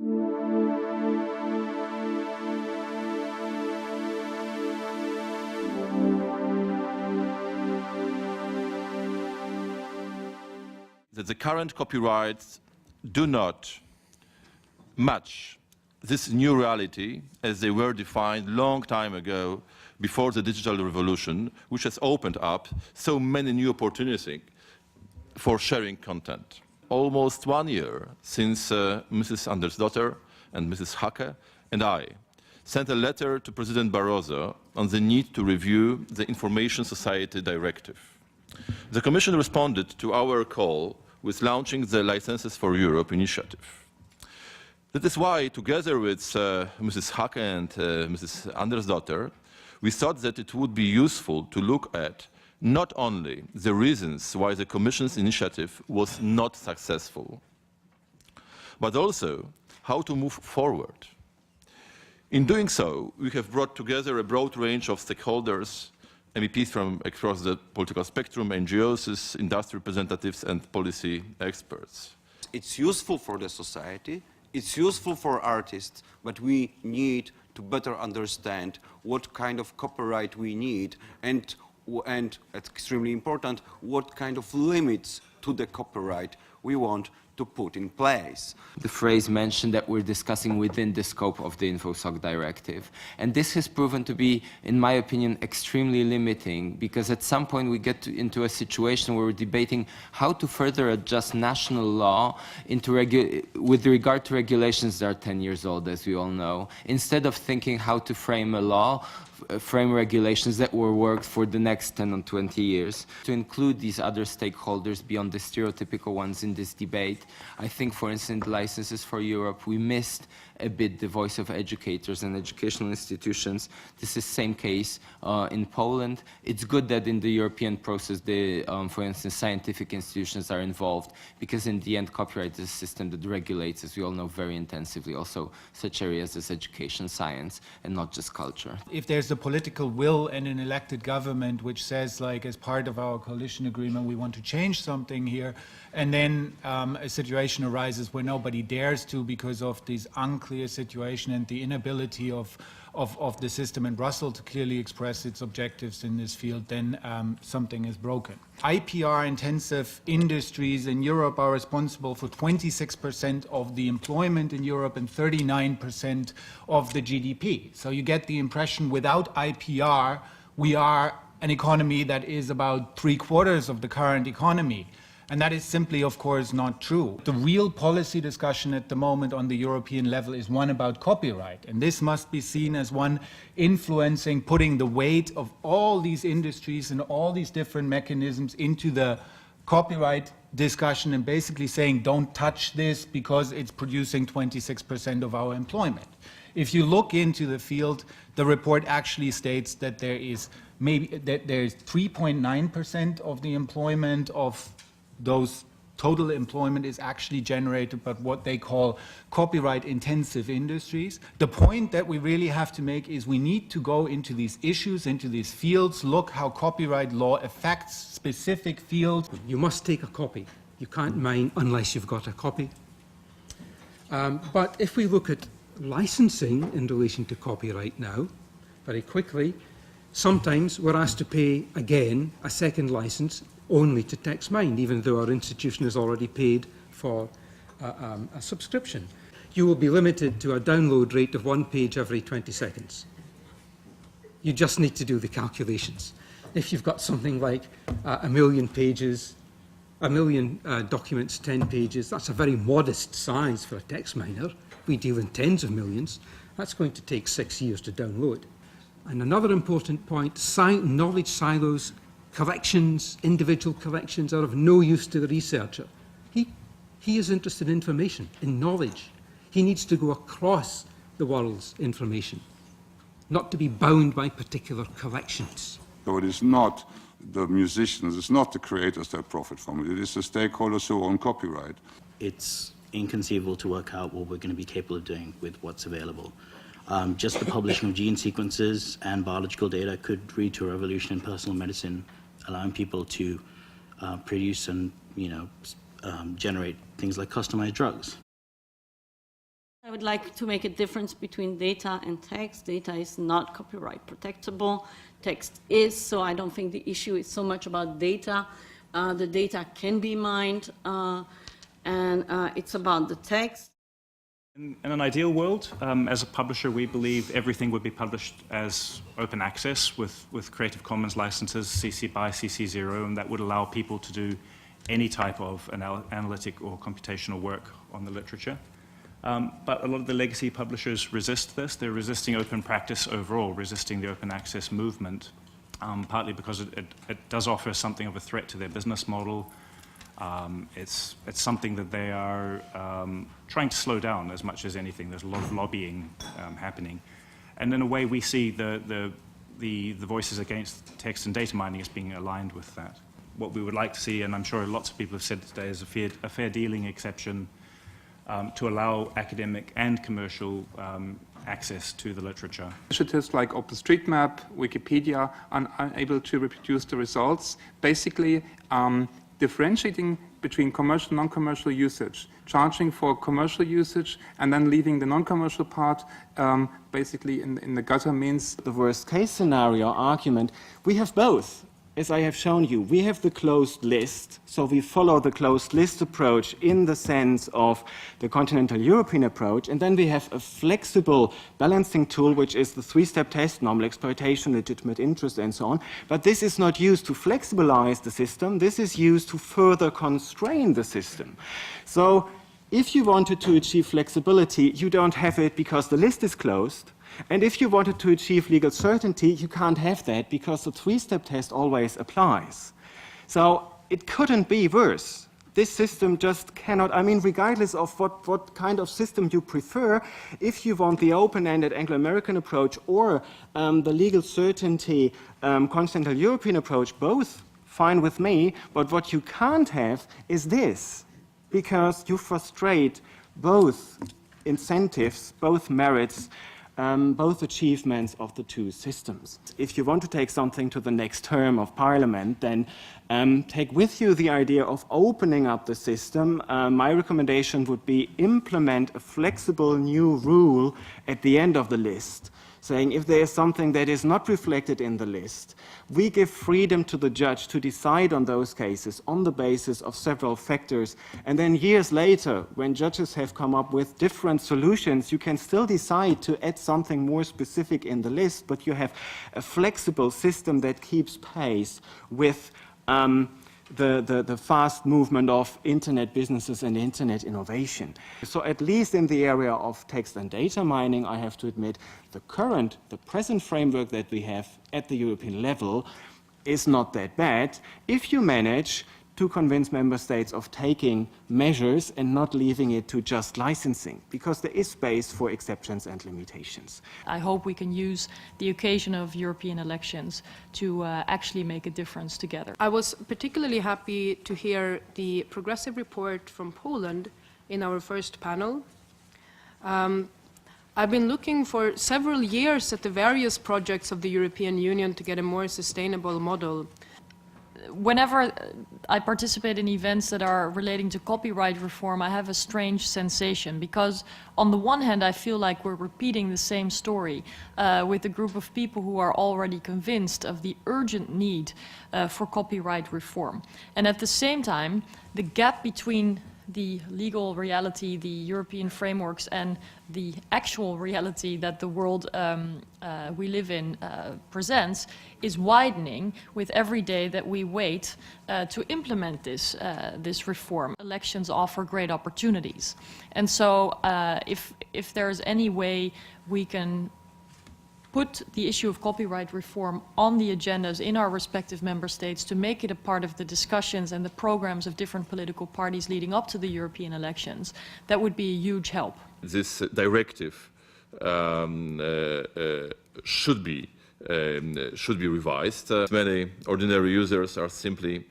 That the current copyrights do not match this new reality as they were defined long time ago before the digital revolution, which has opened up so many new opportunities for sharing content. Almost 1 year since Mrs. Andersdotter and Mrs. Hake and I sent a letter to President Barroso on the need to review the Information Society Directive. The Commission responded to our call with launching the Licenses for Europe initiative. That is why, together with Mrs. Hake and Mrs. Andersdotter, we thought that it would be useful to look at not only the reasons why the Commission's initiative was not successful, but also how to move forward. In doing so, we have brought together a broad range of stakeholders, MEPs from across the political spectrum, NGOs, industry representatives, and policy experts. It's useful for the society, it's useful for artists, but we need to better understand what kind of copyright we need and it's extremely important, what kind of limits to the copyright we want to put in place. The phrase mentioned that we're discussing within the scope of the InfoSoc directive. And this has proven to be, in my opinion, extremely limiting, because at some point we get into a situation where we're debating how to further adjust national law with regard to regulations that are 10 years old, as we all know, instead of thinking how to frame a law, frame regulations that will work for the next 10 or 20 years. To include these other stakeholders beyond the stereotypical ones in this debate, I think, for instance, Licenses for Europe, we missed a bit the voice of educators and educational institutions. This is the same case in Poland. It's good that in the European process, for instance, scientific institutions are involved, because in the end, copyright is a system that regulates, as we all know, very intensively, also such areas as education, science, and not just culture. If there's a political will and an elected government which says, like, as part of our coalition agreement, we want to change something here, and then a situation arises where nobody dares to because of this unclear situation and the inability of the system in Brussels to clearly express its objectives in this field, then something is broken. IPR-intensive industries in Europe are responsible for 26% of the employment in Europe and 39% of the GDP. So you get the impression without IPR, we are an economy that is about 3/4 of the current economy. And that is simply, of course, not true. The real policy discussion at the moment on the European level is one about copyright. And this must be seen as one influencing, putting the weight of all these industries and all these different mechanisms into the copyright discussion and basically saying, don't touch this because it's producing 26% of our employment. If you look into the field, the report actually states that there is 3.9% of the employment of those total employment is actually generated by what they call copyright-intensive industries. The point that we really have to make is we need to go into these issues, into these fields, look how copyright law affects specific fields. You must take a copy. You can't mine unless you've got a copy. But if we look at licensing in relation to copyright now, very quickly, sometimes we're asked to pay, again, a second license only to text mine, even though our institution has already paid for a subscription. You will be limited to a download rate of 1 page every 20 seconds. You just need to do the calculations. If you've got something like 1 million pages, 1 million documents, 10 pages, that's a very modest size for a text miner. We deal in tens of millions. That's going to take 6 years to download. And another important point, knowledge silos, collections, individual collections are of no use to the researcher. He is interested in information, in knowledge. He needs to go across the world's information, not to be bound by particular collections. So it is not the musicians, it's not the creators that profit from it, it is the stakeholders who own copyright. It's inconceivable to work out what we're going to be capable of doing with what's available. Just the publishing of gene sequences and biological data could lead to a revolution in personal medicine, allowing people to produce and generate things like customized drugs. I would like to make a difference between data and text. Data is not copyright protectable. Text is, so I don't think the issue is so much about data. The data can be mined, and it's about the text. In an ideal world, as a publisher, we believe everything would be published as open access with Creative Commons licenses, CC BY, CC0, and that would allow people to do any type of analytic or computational work on the literature. But a lot of the legacy publishers resist this. They're resisting open practice overall, resisting the open access movement, partly because it does offer something of a threat to their business model. It's something that they are trying to slow down as much as anything. There's a lot of lobbying happening. And in a way, we see the voices against text and data mining as being aligned with that. What we would like to see, and I'm sure lots of people have said today, is a fair dealing exception to allow academic and commercial access to the literature. Initiatives like OpenStreetMap, Wikipedia are unable to reproduce the results, basically differentiating between commercial and non-commercial usage, charging for commercial usage and then leaving the non-commercial part basically in the gutter means the worst case scenario argument. We have both. As I have shown you, we have the closed list, so we follow the closed list approach in the sense of the continental European approach, and then we have a flexible balancing tool, which is the three-step test, normal exploitation, legitimate interest, and so on. But this is not used to flexibilize the system, this is used to further constrain the system. So if you wanted to achieve flexibility, you don't have it because the list is closed. And if you wanted to achieve legal certainty, you can't have that because the three-step test always applies. So it couldn't be worse. This system just cannot, I mean, regardless of what kind of system you prefer, if you want the open-ended Anglo-American approach or the legal certainty continental European approach, both fine with me, but what you can't have is this, because you frustrate both incentives, both merits, both achievements of the two systems. If you want to take something to the next term of Parliament, then take with you the idea of opening up the system. My recommendation would be implement a flexible new rule at the end of the list, saying if there is something that is not reflected in the list, we give freedom to the judge to decide on those cases on the basis of several factors. And then years later, when judges have come up with different solutions, you can still decide to add something more specific in the list, but you have a flexible system that keeps pace with the fast movement of internet businesses and internet innovation. So at least in the area of text and data mining, I have to admit, the present framework that we have at the European level is not that bad if you manage to convince member states of taking measures and not leaving it to just licensing, because there is space for exceptions and limitations. I hope we can use the occasion of European elections to actually make a difference together. I was particularly happy to hear the progressive report from Poland in our first panel. I've been looking for several years at the various projects of the European Union to get a more sustainable model. Whenever I participate in events that are relating to copyright reform, I have a strange sensation because on the one hand I feel like we're repeating the same story with a group of people who are already convinced of the urgent need for copyright reform. And at the same time, the gap between the legal reality, the European frameworks, and the actual reality that the world we live in presents is widening with every day that we wait to implement this reform. Elections offer great opportunities. And so if there is any way we can put the issue of copyright reform on the agendas in our respective member states to make it a part of the discussions and the programs of different political parties leading up to the European elections, that would be a huge help. This directive should be revised. Many ordinary users are simply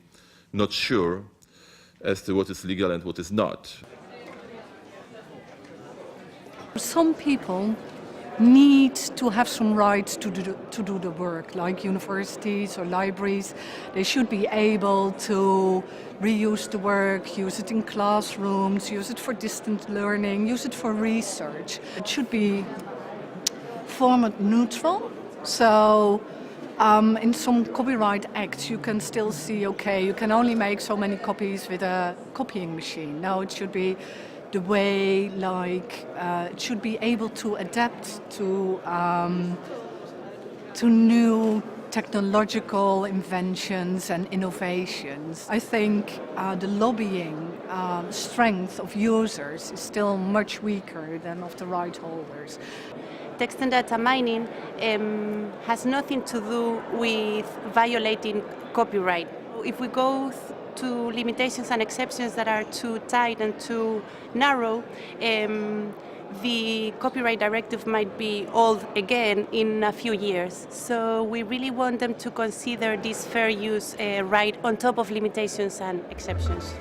not sure as to what is legal and what is not. Some people need to have some rights to do the work, like universities or libraries. They should be able to reuse the work, use it in classrooms, use it for distant learning, use it for research. It should be format neutral. So in some copyright acts you can still see, okay, you can only make so many copies with a copying machine. No, it should be the way, like, it should be able to adapt to new technological inventions and innovations. I think the lobbying strength of users is still much weaker than of the right holders. Text and data mining has nothing to do with violating copyright. If we go to limitations and exceptions that are too tight and too narrow, the copyright directive might be old again in a few years. So we really want them to consider this fair use right on top of limitations and exceptions.